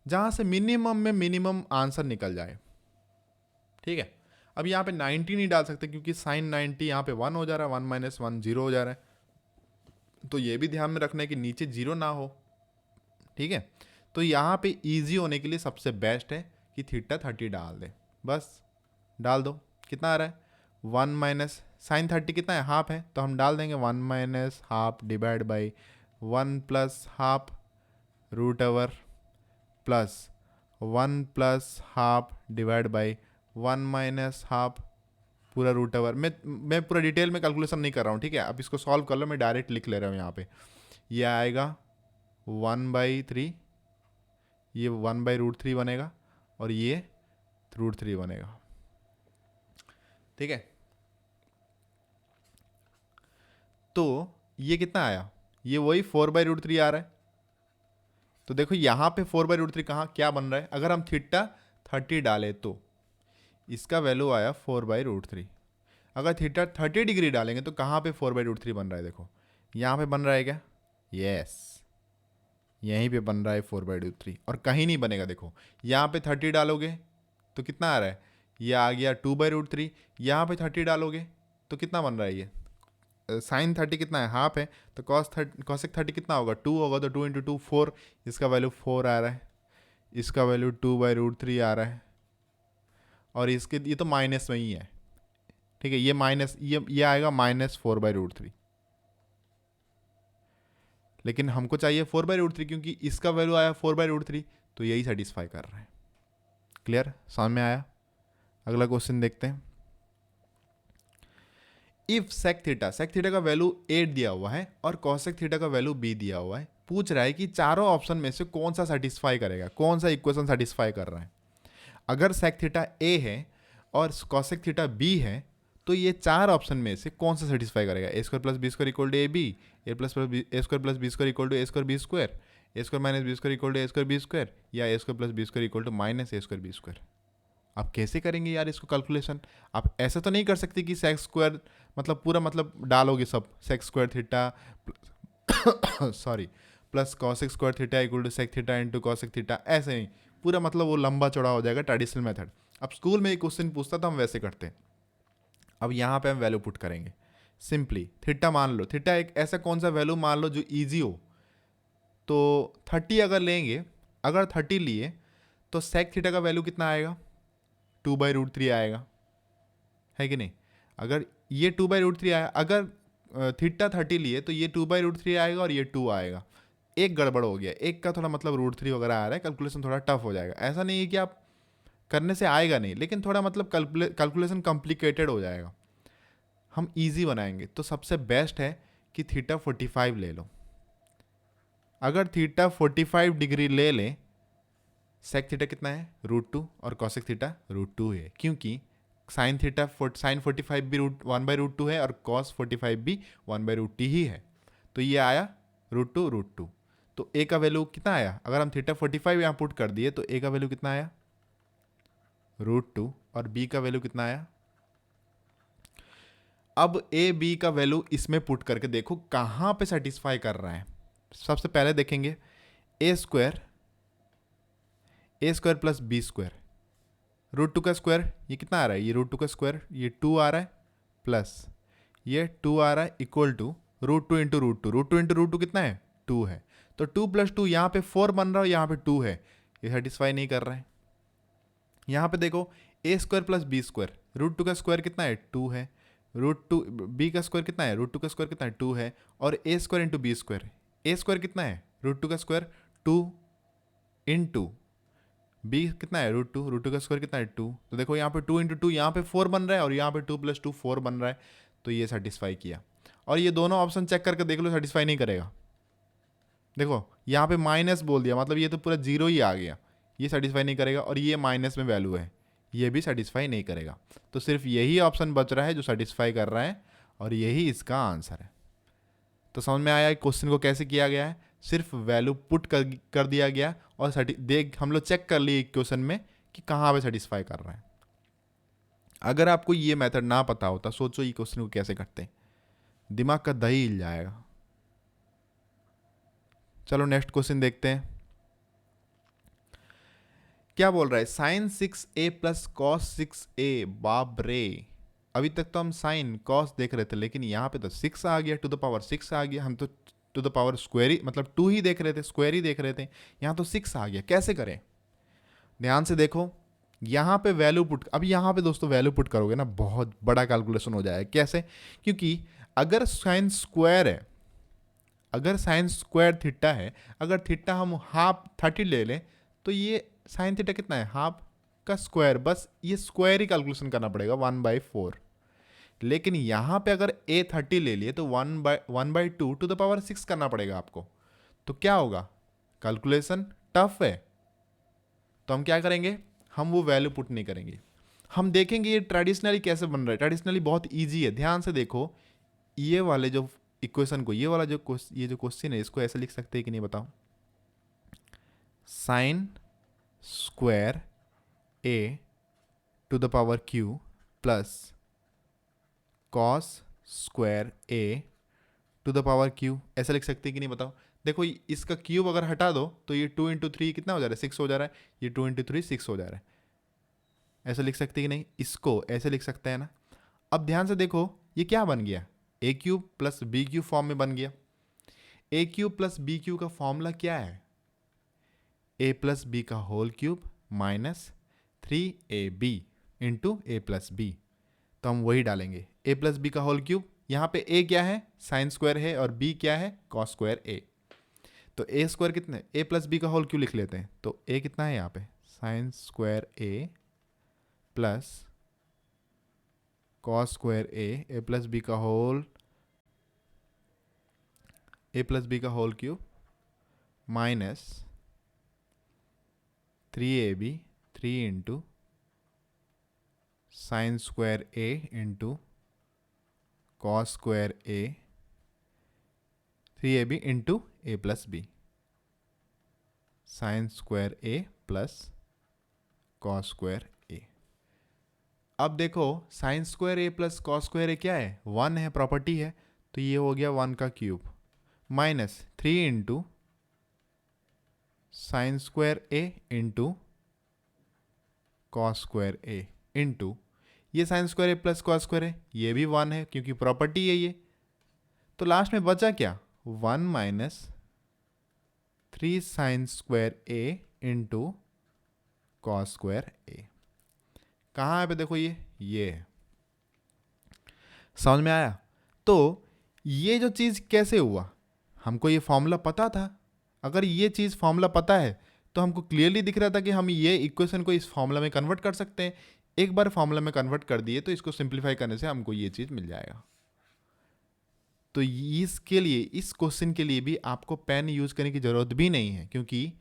जहाँ से मिनिमम में मिनिमम आंसर निकल जाए। ठीक है। अब यहाँ पे 90 नहीं डाल सकते क्योंकि साइन 90 यहाँ पे 1 हो जा रहा है, 1 - 1 0 हो जा रहा है, तो ये भी ध्यान में रखना है कि नीचे 0 ना हो। ठीक है। तो यहाँ पे इजी होने के लिए सबसे बेस्ट है कि थीटा 30 डाल दे, बस डाल दो। कितना आ रहा है, 1 - साइन 30 कितना है, हाफ है, तो हम डाल देंगे 1 - half divide by 1 + half √over plus 1 + half divide by 1 - half पूरा √ओवर। मैं पूरा डिटेल में कैलकुलेशन नहीं कर रहा हूँ, ठीक है, अब इसको सॉल्व कर लो, मैं डायरेक्ट लिख ले रहा हूँ यहाँ पे। ये आएगा 1/3, ये 1/√3 बनेगा और ये √3 बनेगा। ठीक है। तो ये कितना आया, ये वही 4/√3 आ रहा है। तो देखो यहाँ पे 4/√3 कहाँ क्या बन रहा है, अगर हम थीटा 30 डालें तो इसका वैल्यू आया 4/√3। अगर थीटा 30 डिग्री डालेंगे तो कहाँ पे 4/√3 बन रहा है, देखो यहाँ पे बन रहा है क्या, यस यहीं पे बन रहा है 4/√3, और कहीं नहीं बनेगा। देखो यहाँ पे 30 डालोगे तो कितना आ रहा है, ये आ गया 2/√3, यहाँ पे 30 डालोगे तो कितना बन रहा है, ये साइन 30 कितना है, हाफ है, तो कॉसेक 30 कितना होगा, 2 होगा, तो 2 × 2 4, इसका वैल्यू 4 आ रहा है, इसका वैल्यू 2/√3 आ रहा है, और इसके ये तो माइनस में ही है। ठीक है, ये माइनस ये आएगा -4/√3, लेकिन हमको चाहिए 4/√3 क्योंकि इसका वैल्यू आया 4/√3, तो यही सेटिस्फाई कर रहा है। क्लियर, समझ में आया। अगला क्वेश्चन देखते हैं। इफ सेक थीटा का वैल्यू 8 दिया हुआ है और कॉसेक थीटा का वैल्यू b दिया हुआ है, पूछ रहा है कि चारों ऑप्शन में से कौन सा सेटिस्फाई करेगा, कौन सा इक्वेशन सेटिस्फाई कर रहा है। अगर सेक थीटा a है और कॉसेक थीटा b है तो ये चार ऑप्शन में से कौन सा सेटिस्फाई करेगा, a² + b² = ab, a² + b² = a²b², a² - b² = a²b², या a² + b² = -a²b²। आप कैसे करेंगे यार इसको कैलकुलेशन, आप ऐसा तो नहीं कर सकते कि सेक स्क्वायर मतलब पूरा मतलब डालोगे सब, sec square theta sorry plus cosec square theta equal to sec theta into cosec theta, ऐसे नहीं, पूरा मतलब वो लंबा चौड़ा हो जाएगा ट्रेडिशनल मेथड। अब स्कूल में एक क्वेश्चन पूछता था हम वैसे करते हैं। अब यहाँ पे हम वैल्यू पुट करेंगे सिंपली, थीटा मान लो, थीटा एक ऐसा कौन सा वैल्यू मान लो जो ईजी हो, तो 30 अगर लेंगे, अगर 30 लिए तो सेक थीटा का वैल्यू कितना आएगा, 2/√3 आएगा, है कि नहीं। अगर ये 2/√3 आया, अगर थीटा 30 लिए तो ये 2/√3 आएगा और ये 2 आएगा। एक गड़बड़ हो गया, एक का थोड़ा मतलब √3 वगैरह आ रहा है, कैलकुलेशन थोड़ा टफ हो जाएगा। ऐसा नहीं है कि आप करने से आएगा नहीं, लेकिन थोड़ा मतलब कैलकुलेशन कॉम्प्लिकेटेड हो जाएगा। हम इजी बनाएंगे तो सबसे बेस्ट है कि थीटा 45 ले लो। अगर थीटा 45 डिग्री ले लें, सेक थीटा कितना है √2 और कॉसेक थीटा √2 है, क्योंकि साइन थीटा साइन 45 भी 1/√2 है और कॉस 45 भी 1/√2 ही है। तो ये आया √2 तो ए का वैल्यू कितना आया, अगर हम थीटा 45 यहाँ पुट कर दिए तो ए का वैल्यू कितना आया √2 और बी का वैल्यू कितना आया। अब ए बी का वैल्यू इसमें पुट करके देखो कहाँ पे सेटिस्फाई कर रहा है। सबसे पहले देखेंगे ए स्क्वायर प्लस बी स्क्वायर, √2 का स्क्वायर ये कितना आ रहा है, ये √2 का स्क्वायर ये 2 आ रहा है, प्लस ये 2 आ रहा है इक्वल टू √2 इंटू √2 कितना है 2 है। तो 2 + 2 यहाँ पे 4 बन रहा है, यहाँ पे 2 है, ये सेटिस्फाई नहीं कर रहा है। यहाँ पे देखो ए स्क्वायर प्लस बी स्क्वायर, √2 का स्क्वायर कितना है 2 है, √2 बी का स्क्वायर कितना है √2 का स्क्वायर कितना है 2 है, और ए स्क्वायर इंटू बी स्क्वायर, ए स्क्वायर कितना है √2 का स्क्वायर 2 इंटू बी कितना है √2 का स्क्वायर कितना है 2। तो देखो यहाँ पे 2 इंटू 2 यहाँ पे 4 बन रहा है और यहाँ पे 2 + 2 4 बन रहा है, तो ये सेटिस्फाई किया। और ये दोनों ऑप्शन चेक करके देख लो, सेटिस्फाई नहीं करेगा। देखो यहाँ पे माइनस बोल दिया, मतलब ये तो पूरा जीरो ही आ गया, ये सेटिस्फाई नहीं करेगा, और ये माइनस में वैल्यू है, ये भी सेटिस्फाई नहीं करेगा। तो सिर्फ यही ऑप्शन बच रहा है जो सेटिस्फाई कर रहा है, और यही इसका आंसर है। तो समझ में आया क्वेश्चन को कैसे किया गया है, सिर्फ वैल्यू पुट कर दिया गया और देख हम लोग चेक कर लिए क्वेश्चन में कि कहाँ पे सेटिस्फाई कर रहा है। अगर आपको ये मेथड ना पता होता, सोचो ये क्वेश्चन को कैसे करते हैं, दिमाग का दही हिल जाएगा। चलो नेक्स्ट क्वेश्चन देखते हैं क्या बोल रहा है। Sign 6a plus cos 6a, बाप रे, अभी तक तो हम साइन कॉस देख रहे थे, लेकिन यहाँ पे तो 6 आ गया, टू द पावर 6 आ गया। हम तो टू द पावर स्क्वायर ही मतलब 2 ही देख रहे थे, स्क्वायर ही देख रहे थे, यहाँ तो 6 आ गया। कैसे करें, ध्यान से देखो, यहाँ पे वैल्यू पुट, अब यहाँ पे दोस्तों वैल्यू पुट करोगे ना बहुत बड़ा कैलकुलेशन हो जाएगा। कैसे, क्योंकि अगर साइन स्क्वायर है, अगर साइन स्क्वायर थीटा है, अगर थीटा हम हाफ 30 ले लें तो ये साइन थीटा कितना है हाफ का स्क्वायर, बस ये स्क्वायर ही कैलकुलेशन करना पड़ेगा 1/4। लेकिन यहाँ पे अगर a 30 ले लिए तो 1/2 टू द पावर 6 करना पड़ेगा आपको। तो क्या होगा, कैलकुलेशन टफ है। तो हम क्या करेंगे, हम वो वैल्यू पुट नहीं करेंगे, हम देखेंगे ये ट्रेडिशनली कैसे बन रहा है। ट्रेडिशनली बहुत ईजी है, ध्यान से देखो, ये वाले जो इक्वेशन को, ये वाला जो ये जो क्वेश्चन है, इसको ऐसे लिख सकते हैं कि नहीं बताओ, sine square a to the power q plus cos square a to the power q, ऐसा लिख सकते हैं कि नहीं बताओ। देखो इसका क्यूब अगर हटा दो तो ये 2 × 3 कितना हो जा रहा है 6 हो जा रहा है, ये 2 × 3 6 हो जा रहा है, ऐसा लिख सकते हैं कि नहीं, इसको ऐसे लिख सकते हैं ना। अब ध्यान से देखो ये क्या बन गया, a³ प्लस b³ फॉर्म में बन गया। a³ प्लस b³ का फॉर्मूला क्या है, a प्लस बी का whole cube minus 3ab into a plus b. तो हम वही डालेंगे, a प्लस बी का होल क्यूब, यहाँ पे a क्या है साइन स्क्वायर है और b क्या है कॉस स्क्वायर a। तो a स्क्वायर कितना है, a प्लस बी का होल क्यूब लिख लेते हैं, तो a कितना है यहाँ पे sine square a plus cos square a plus b का whole cube minus 3ab 3 into sine square a into cos square a 3ab into a plus b, sine square a plus cos square a। अब देखो sine square a plus cos square a क्या है 1 है, प्रॉपर्टी है, तो ये हो गया 1 का cube minus 3 into sine square a into cos square a into ये sine square a plus cos square a, ये भी 1 है क्योंकि प्रॉपर्टी है ये। तो लास्ट में बचा क्या 1 minus 3 sign square a into cos square a। कहाँ है पे देखो ये है। समझ में आया? तो ये जो चीज़ कैसे हुआ, हमको ये फॉर्मूला पता था। अगर ये चीज़ फॉर्मूला पता है तो हमको क्लियरली दिख रहा था कि हम ये इक्वेशन को इस फॉर्मूला में कन्वर्ट कर सकते हैं। एक बार फॉर्मूला में कन्वर्ट कर दिए तो इसको सिंप्लीफाई करने से हमको ये चीज़ मिल जाएगा। तो इसके लिए, इस क्वेश्चन के लिए भी आपको पेन यूज़ करने की ज़रूरत भी नहीं है, क्योंकि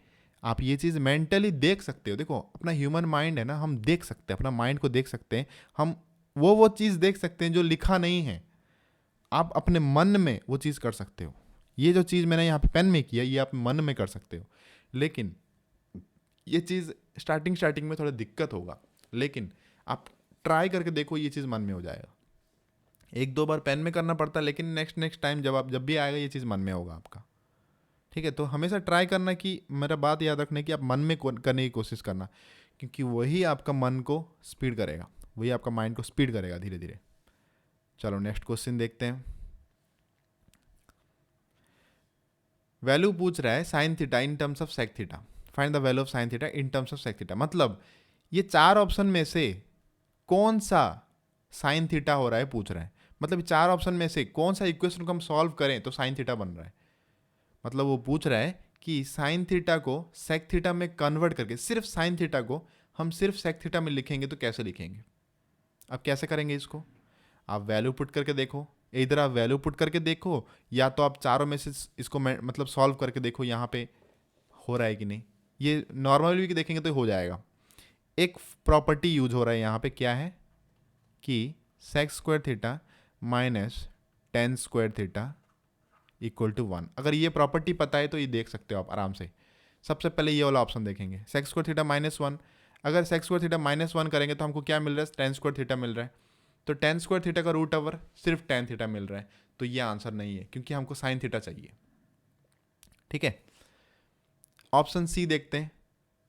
आप ये चीज़ मेंटली देख सकते हो। देखो अपना ह्यूमन माइंड है ना, हम देख सकते हैं, अपना माइंड को देख सकते हैं। हम वो चीज़ देख सकते हैं जो लिखा नहीं है। आप अपने मन में वो चीज़ कर सकते हो। ये जो चीज़ मैंने यहाँ पे पेन में किया, ये आप मन में कर सकते हो। लेकिन ये चीज़ स्टार्टिंग में थोड़ा दिक्कत होगा, लेकिन आप ट्राई करके देखो, ये चीज़ मन में हो जाएगा। एक दो बार पेन में करना पड़ता है, लेकिन नेक्स्ट टाइम जब भी आएगा ये चीज़ मन में होगा आपका। ठीक है, तो हमेशा ट्राई करना कि, मेरा बात याद रखना कि आप मन में करने की कोशिश करना, क्योंकि वही आपका मन को स्पीड करेगा, वही आपका माइंड को स्पीड करेगा धीरे धीरे। चलो नेक्स्ट क्वेश्चन देखते हैं। वैल्यू पूछ रहा है sine theta in terms of sec theta, find the value of sine theta in terms of sec theta. मतलब ये चार ऑप्शन में से कौन सा साइन थीटा हो रहा है पूछ रहा है। मतलब चार ऑप्शन में से कौन सा इक्वेशन को हम सॉल्व करें तो साइन थीटा बन रहा है। मतलब वो पूछ रहा है कि साइन थीटा को सेक थीटा में कन्वर्ट करके, सिर्फ साइन थीटा को हम सिर्फ सेक थीटा में लिखेंगे तो कैसे लिखेंगे। अब कैसे करेंगे इसको, आप वैल्यू पुट करके देखो। इधर आप वैल्यू पुट करके देखो, या तो आप चारों में से इसको मतलब सॉल्व करके देखो यहाँ पे हो रहा है कि नहीं। ये नॉर्मली भी देखेंगे तो हो जाएगा। एक प्रॉपर्टी यूज हो रहा है यहाँ पे, क्या है कि sec square theta minus tan square theta equal to 1। अगर ये प्रॉपर्टी पता है तो ये देख सकते हो आप आराम से। सबसे पहले ये वाला ऑप्शन देखेंगे, सेक स्क्वायर थीटा -1। अगर सेक स्क्वायर थीटा -1 करेंगे तो हमको क्या मिल रहा है, टेन स्क्वायर थीटा मिल रहा है। तो टेन स्क्वायर थीटा का रूट ओवर सिर्फ टेन थीटा मिल रहा है, तो ये आंसर नहीं है, क्योंकि हमको साइन थीटा चाहिए। ठीक है, ऑप्शन सी देखते हैं।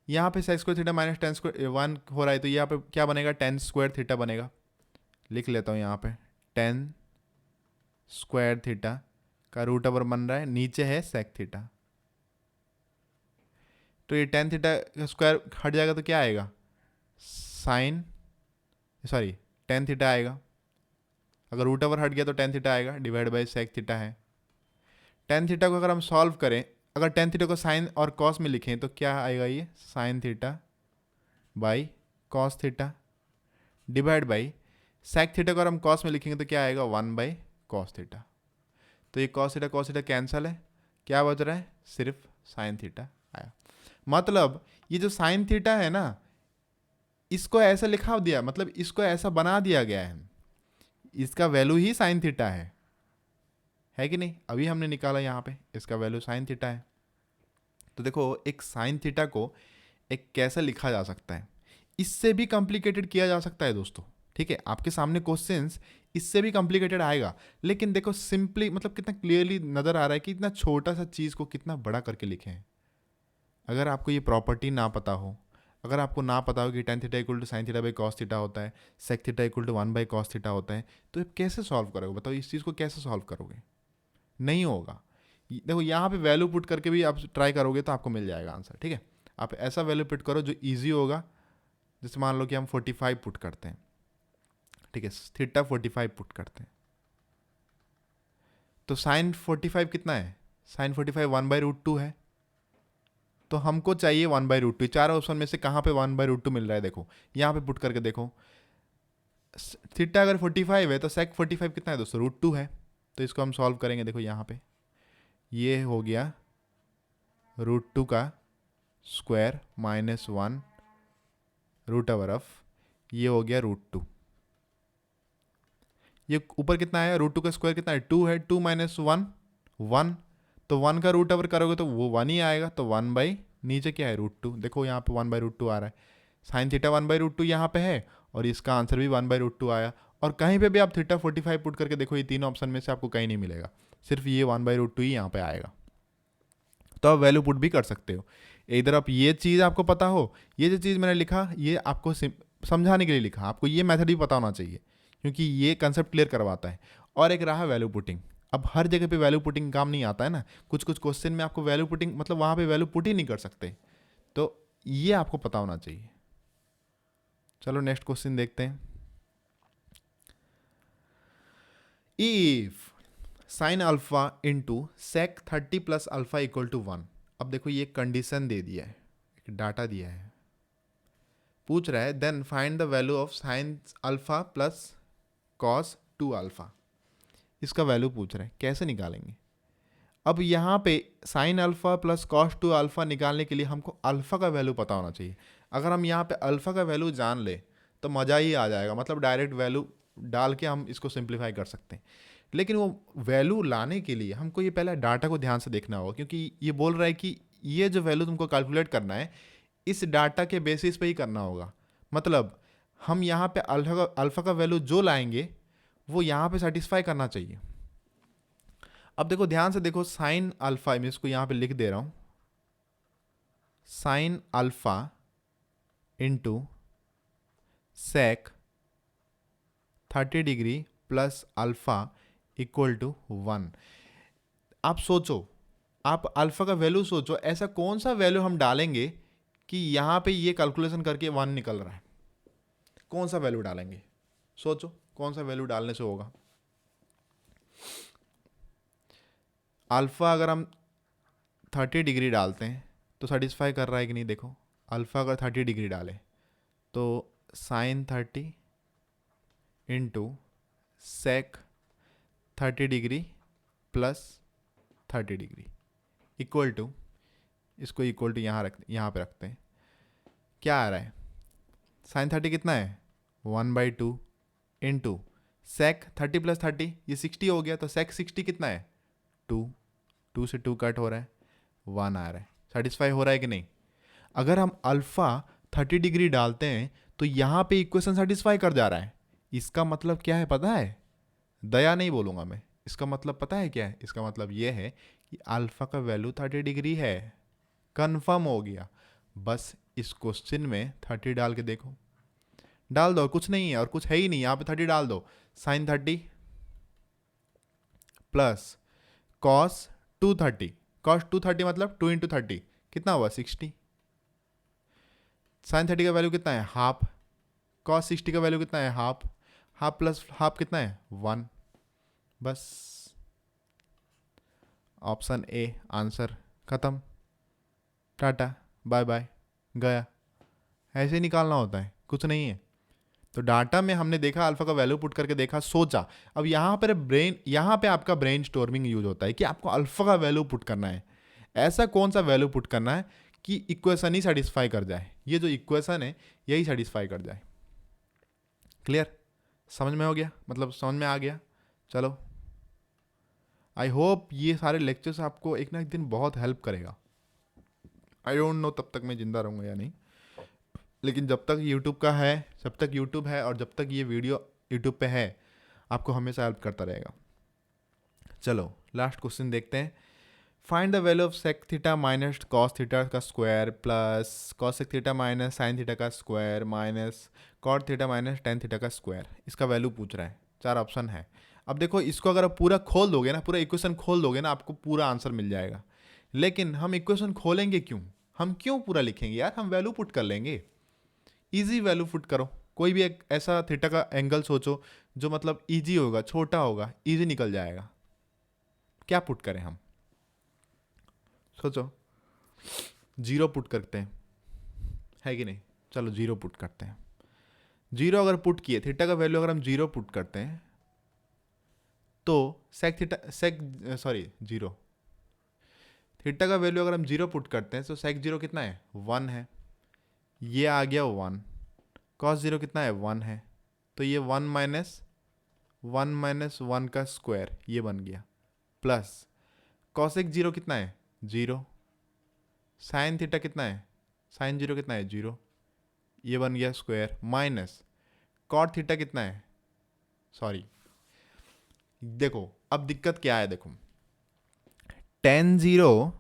यहाँ पे sec square theta minus tan square 1 हो रहा है, तो यहाँ पे क्या बनेगा, टेन स्क्वायर थीटा बनेगा। लिख लेता हूँ यहाँ पे, टेन स्क्वायर थीटा का रूट ओवर बन रहा है, नीचे है सेक थीटा। तो ये टेन थीटा स्क्वायर हट जाएगा तो क्या आएगा, टेन थीटा आएगा। अगर रूट ओवर हट गया तो टेन थीटा आएगा, डिवाइड बाई सेक थीटा है। टेन थीटा को अगर हम सॉल्व करें, अगर टेन थीटा को साइन और कॉस में लिखें तो क्या आएगा, ये sine theta by cos theta divide by sec theta को अगर हम कॉस में लिखेंगे तो क्या आएगा, 1 बाई कॉस थीटा। तो ये कॉस थीटा कैंसिल है, क्या बच रहा है, सिर्फ साइन थीटा आया। मतलब ये जो साइन थीटा है ना, इसको ऐसा लिखा दिया, मतलब इसको ऐसा बना दिया गया है, इसका वैल्यू ही साइन थीटा है कि नहीं। अभी हमने निकाला यहाँ पे, इसका वैल्यू साइन थीटा है। तो देखो एक साइन थीटा को एक कैसे लिखा जा सकता है, इससे भी कॉम्प्लिकेटेड किया जा सकता है दोस्तों। ठीक है, आपके सामने क्वेश्चंस इससे भी कॉम्प्लिकेटेड आएगा, लेकिन देखो सिंपली, मतलब कितना क्लियरली नजर आ रहा है कि इतना छोटा सा चीज़ को कितना बड़ा करके लिखे हैं। अगर आपको ये प्रॉपर्टी ना पता हो, अगर आपको ना पता हो कि tan theta equal to sine theta by cos theta होता है, sec theta equal to 1 by cos theta होता है, तो आप कैसे सॉल्व करोगे, बताओ इस चीज़ को कैसे सॉल्व करोगे, नहीं होगा। देखो यहाँ पे वैल्यू पुट करके भी आप ट्राई करोगे तो आपको मिल जाएगा आंसर। ठीक है, आप ऐसा वैल्यू पुट करो जो ईजी होगा। जैसे मान लो कि हम 45 पुट करते हैं, ठीक है, थीटा 45 पुट करते हैं, तो साइन 45 कितना है, साइन 45 1/√2 है। तो हमको चाहिए 1/√2। चार ऑप्शन में से कहाँ पे 1/√2 मिल रहा है, देखो यहाँ पे पुट करके देखो। थीटा अगर 45 है तो सेक 45 कितना है दोस्तों, √2 है। तो इसको हम सॉल्व करेंगे, देखो यहाँ पे ये हो गया √2 का स्क्वायर -1 रूट ओवर ऑफ, ये हो गया √2। ये ऊपर कितना आया, √2 का स्क्वायर कितना है, 2 है, 2 - 1 1, तो 1 का रूट ओवर करोगे तो वो 1 ही आएगा, तो 1 बाई नीचे क्या है √2। देखो यहाँ पे 1/√2 आ रहा है, साइन थीटा 1/√2 यहाँ पे है, और इसका आंसर भी 1/√2 आया। और कहीं पे भी आप थीटा 45 पुट करके देखो, ये तीन ऑप्शन में से आपको कहीं नहीं मिलेगा, सिर्फ ये 1/√2 ही यहाँ पे आएगा। तो आप वैल्यू पुट भी कर सकते हो। इधर आप ये चीज़ आपको पता हो, ये जो चीज़ मैंने लिखा ये आपको समझाने के लिए लिखा, आपको ये मेथड भी पता होना चाहिए, क्योंकि ये कंसेप्ट क्लियर करवाता है। और एक रहा वैल्यू पुटिंग। अब हर जगह पे वैल्यू पुटिंग काम नहीं आता है ना, कुछ कुछ क्वेश्चन में आपको वैल्यू पुटिंग, मतलब वहाँ पे वैल्यू पुट ही नहीं कर सकते, तो ये आपको पता होना चाहिए। चलो नेक्स्ट क्वेश्चन देखते हैं। If sine alpha into sec 30 plus alpha equal to 1। अब देखो ये कंडीशन दे दिया है, एक डाटा दिया है, पूछ रहा है then find the value of sine alpha plus cos 2 alpha. इसका वैल्यू पूछ रहा है, कैसे निकालेंगे? अब यहाँ पे sine alpha plus cos 2 alpha निकालने के लिए हमको अल्फा का वैल्यू पता होना चाहिए। अगर हम यहाँ पे अल्फा का वैल्यू जान ले तो मज़ा ही आ जाएगा, मतलब डायरेक्ट वैल्यू डाल के हम इसको सिंप्लीफाई कर सकते हैं। लेकिन वो वैल्यू लाने के लिए हमको ये पहले डाटा को ध्यान से देखना होगा, क्योंकि ये बोल रहा है कि ये जो वैल्यू तुमको कैलकुलेट करना है इस डाटा के बेसिस पे ही करना होगा। मतलब हम यहाँ पे अल्फा का वैल्यू जो लाएंगे वो यहाँ पे सेटिस्फाई करना चाहिए। अब देखो ध्यान से देखो, साइन अल्फा, मैं इसको यहाँ पे लिख दे रहा हूँ, sine alpha into sec 30 degree plus alpha equal to 1। आप सोचो, आप अल्फा का वैल्यू सोचो, ऐसा कौन सा वैल्यू हम डालेंगे कि यहाँ पे ये कैलकुलेशन करके 1 निकल रहा है? कौन सा वैल्यू डालेंगे? सोचो कौन सा वैल्यू डालने से होगा। अल्फा अगर हम 30 डिग्री डालते हैं तो सेटिस्फाई कर रहा है कि नहीं? देखो अल्फा अगर 30 डिग्री डाले तो sine 30 into sec 30 degree plus 30 degree equal to, इसको इक्वल टू यहाँ पे रखते हैं, क्या आ रहा है? साइन 30 कितना है? 1/2 इंटू सेक 30 प्लस 30, ये 60 हो गया, तो सेक 60 कितना है? 2, 2 से 2 कट हो रहा है, 1 आ रहा है। सेटिस्फाई हो रहा है कि नहीं? अगर हम अल्फ़ा 30 डिग्री डालते हैं तो यहाँ पे इक्वेशन सेटिस्फाई कर जा रहा है। इसका मतलब क्या है पता है? दया नहीं बोलूँगा मैं, इसका मतलब पता है क्या है? इसका मतलब ये है कि अल्फ़ा का वैल्यू 30 डिग्री है, कंफर्म हो गया। बस इस क्वेश्चन में 30 डाल के देखो, डाल दो, कुछ नहीं है और कुछ है ही नहीं, यहाँ पे 30 डाल दो। साइन 30 प्लस कॉस 230, कॉस 230 मतलब 2 इंटू 30 कितना हुआ? 60। साइन 30 का वैल्यू कितना है? हाफ। कॉस 60 का वैल्यू कितना है? हाफ। हाफ प्लस हाफ कितना है? 1। बस ऑप्शन ए आंसर, खत्म, टाटा बाय बाय, गया। ऐसे ही निकालना होता है, कुछ नहीं है। तो डाटा में हमने देखा, अल्फा का वैल्यू पुट करके देखा, सोचा। अब यहाँ पे आपका ब्रेन स्टॉर्मिंग यूज होता है कि आपको अल्फा का वैल्यू पुट करना है। ऐसा कौन सा वैल्यू पुट करना है कि इक्वेशन ही सेटिस्फाई कर जाए, ये जो इक्वेशन है यही सेटिस्फाई कर जाए। क्लियर? समझ में हो गया? मतलब समझ में आ गया? चलो, आई होप ये सारे लेक्चर्स आपको एक ना एक दिन बहुत हेल्प करेगा। आई डोंट नो तब तक मैं जिंदा रहूँगा या नहीं, लेकिन जब तक यूट्यूब का है, जब तक यूट्यूब है और जब तक ये वीडियो यूट्यूब पे है, आपको हमेशा हेल्प करता रहेगा। चलो लास्ट क्वेश्चन देखते हैं। Find the value of sec theta minus cos theta का square plus cosec theta minus sine theta का square minus cot theta minus tan theta का स्क्वायर। इसका वैल्यू पूछ रहा है, 4 ऑप्शन है। अब देखो इसको अगर आप पूरा खोल दोगे ना, पूरा इक्वेशन खोल दोगे ना, आपको पूरा आंसर मिल जाएगा। लेकिन हम इक्वेशन खोलेंगे क्यों? हम क्यों पूरा लिखेंगे यार? हम वैल्यू पुट कर लेंगे। इजी वैल्यू पुट करो, कोई भी एक ऐसा थीटा का एंगल सोचो जो मतलब इजी होगा, छोटा होगा, इजी निकल जाएगा। क्या पुट करें हम? सोचो। 0 पुट करते हैं, है कि नहीं? चलो 0 पुट करते हैं। 0 अगर पुट किए, थीटा का वैल्यू अगर हम 0 पुट करते हैं तो सेक थीटा जीरो, थीटा का वैल्यू अगर हम 0 पुट करते हैं तो सेक 0 कितना है? 1 है, ये आ गया 1। कॉस 0 कितना है? 1 है, तो ये 1 माइनस 1 का स्क्वायर ये बन गया, प्लस कॉसेक 0 कितना है? 0। साइन थीटा कितना है? साइन 0 कितना है? 0, ये बन गया स्क्वायर, माइनस कॉट थीटा कितना है? सॉरी, देखो अब दिक्कत क्या है, देखो टेन जीरो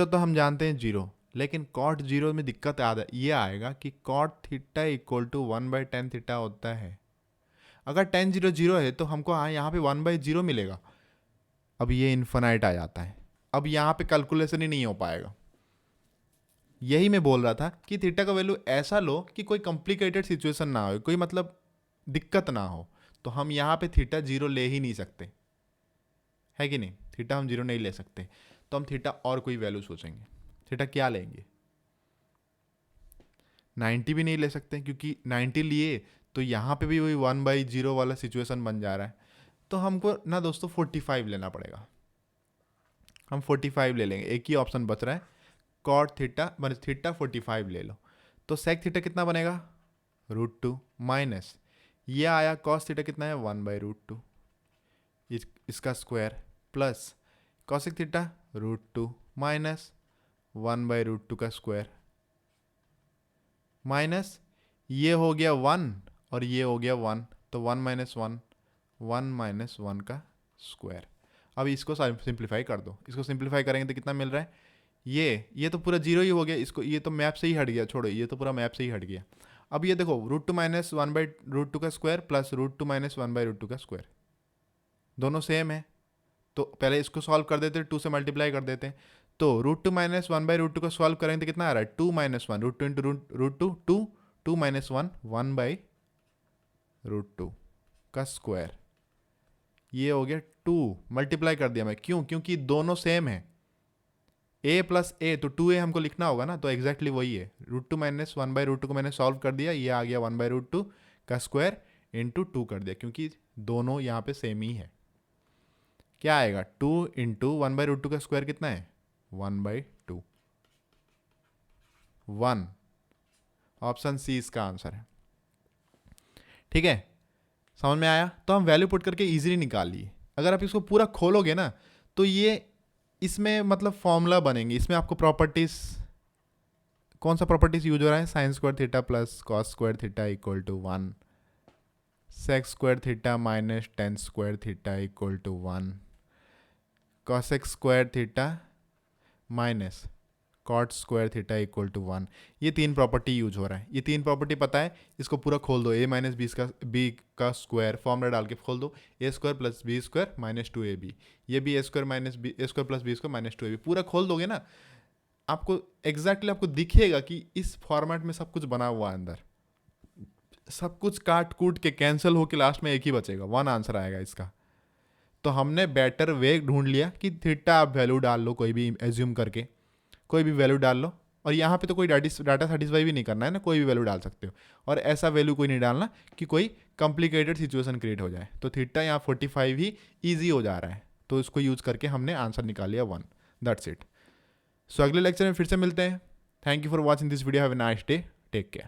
तो हम जानते हैं 0, लेकिन कॉट 0 में दिक्कत ये आएगा कि cot theta equal to 1/10 theta होता है। अगर टेन 0 है तो हमको यहाँ पे 1/0 मिलेगा। अब ये इन्फिनाइट आ जाता है, अब यहाँ पे कैलकुलेशन ही नहीं हो पाएगा। यही मैं बोल रहा था कि थीटा का वैल्यू ऐसा लो कि कोई कॉम्प्लिकेटेड सिचुएशन ना हो, कोई मतलब दिक्कत ना हो, तो हम यहाँ पे थीटा 0 ले ही नहीं सकते, है कि नहीं, थीटा हम 0 नहीं ले सकते। तो हम थीटा और कोई वैल्यू सोचेंगे। थीटा क्या लेंगे, 90 भी नहीं ले सकते, क्योंकि 90 लिए तो यहाँ पे भी वही 1/0 वाला सिचुएशन बन जा रहा है। तो हमको ना दोस्तों 45 लेना पड़ेगा। हम 45 ले लेंगे, एक ही ऑप्शन बच रहा है, कॉट थीटा माइनस थीटा 45 ले लो। तो सेक थीटा कितना बनेगा, √2 माइनस ये आया कॉस थीटा कितना है 1/√2 इसका square plus cosec theta √2 minus 1/√2 का स्क्वायर माइनस ये हो गया 1 और ये हो गया 1, तो 1 माइनस 1 1 माइनस 1 का स्क्वायर। अब इसको सिंप्लीफाई कर दो, इसको सिंप्लीफाई करेंगे तो कितना मिल रहा है, ये तो पूरा 0 ही हो गया, इसको ये तो मैप से ही हट गया, छोड़ो ये तो पूरा मैप से ही हट गया। अब ये देखो √2 माइनस 1/√2 का स्क्वायर प्लस √2 माइनस 1/√2 का स्क्वायर, दोनों सेम है। तो पहले इसको सॉल्व कर देते, 2 से मल्टीप्लाई कर देते हैं। तो √2 माइनस 1/√2 को सॉल्व करेंगे तो कितना आ रहा है, 2 माइनस 1 √2 इंटू √2 2 2 माइनस 1 1/√2 का स्क्वायर। ये हो गया 2, मल्टीप्लाई कर दिया मैं, क्यों, क्योंकि दोनों सेम है, a प्लस ए, तो 2a हमको लिखना होगा ना, तो एग्जैक्टली वही है। √2 माइनस 1/√2 को मैंने सॉल्व कर दिया, ये आ गया 1/√2 का स्क्वायर इंटू 2 कर दिया, क्योंकि दोनों यहाँ पे सेम ही है। क्या आएगा, 2 इंटू 1/√2 का स्क्वायर कितना है 1/2, 1, ऑप्शन सी इसका आंसर है। ठीक है, समझ में आया। तो हम वैल्यू पुट करके इजीली निकाल लिए। अगर आप इसको पूरा खोलोगे ना तो ये इसमें मतलब फॉर्मूला बनेंगे, इसमें आपको प्रॉपर्टीज, कौन सा प्रॉपर्टीज यूज हो रहा है, sine square theta plus cos square theta equal to 1, sec square theta minus tan square theta equal to 1, cosec square theta minus cot square theta equal to 1। ये 3 प्रॉपर्टी यूज हो रहा है। ये 3 प्रॉपर्टी पता है, इसको पूरा खोल दो, a माइनस बी का स्क्वायर फॉर्मूला डाल के खोल दो, a square plus b square minus 2ab, ये भी a square minus b a square plus b square minus 2ab, पूरा खोल दोगे ना, आपको एग्जैक्टली आपको दिखेगा कि इस फॉर्मेट में सब कुछ बना हुआ है, अंदर सब कुछ काट कूट के कैंसिल होके लास्ट में एक ही बचेगा, 1 आंसर आएगा इसका। तो हमने बेटर वे ढूंढ लिया कि थीटा आप वैल्यू डाल लो, कोई भी एज्यूम करके कोई भी वैल्यू डाल लो, और यहाँ पे तो कोई डाटा सेटिस्फाई भी नहीं करना है ना, कोई भी वैल्यू डाल सकते हो, और ऐसा वैल्यू कोई नहीं डालना कि कोई कॉम्प्लिकेटेड सिचुएशन क्रिएट हो जाए। तो थीटा यहाँ 45 ही ईजी हो जा रहा है, तो इसको यूज करके हमने आंसर निकाल लिया 1। That's it. सो अगले लेक्चर में फिर से मिलते हैं। Thank you for watching this video, have a nice day, take care.